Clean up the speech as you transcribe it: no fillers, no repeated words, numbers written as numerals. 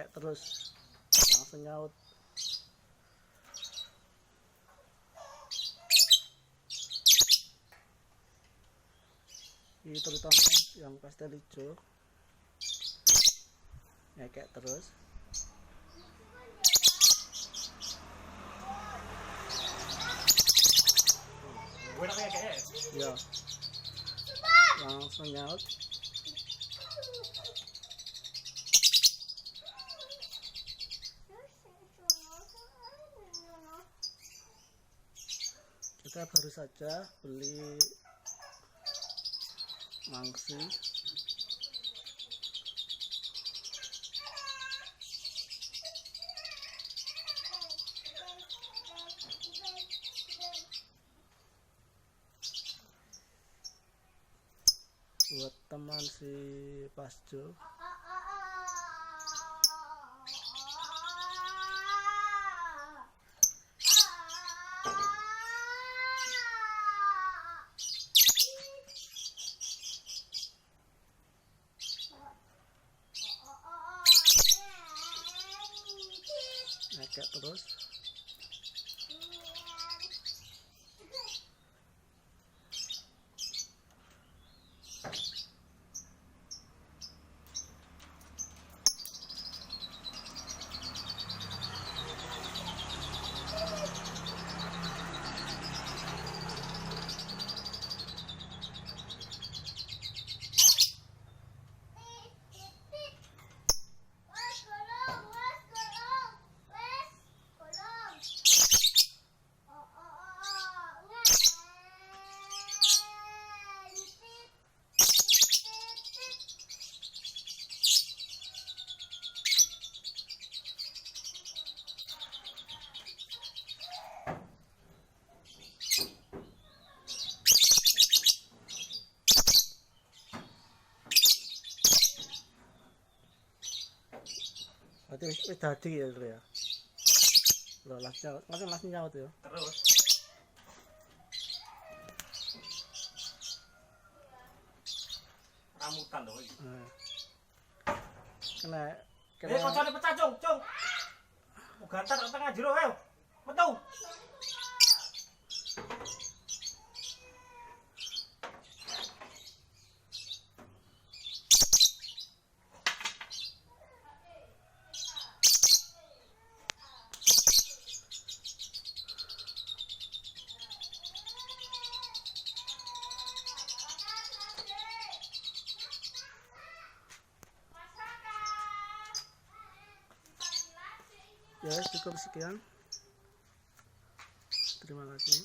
ngekek terus langsung nyaut. Ini terutama yang pastel hijau ngekek terus. Ya langsung nyaut. Kita baru saja beli mangsi. Buat teman si Pasjo. Ngekek terus. Berarti wis dadi ya, Lur ya. Lho, langsung nyaut ya. Terus. Ramutan lho iki. Kena koncone pecah, Cung. Mugantar tengah jero ayo. Metu. Ya, cukup sekian. Terima kasih.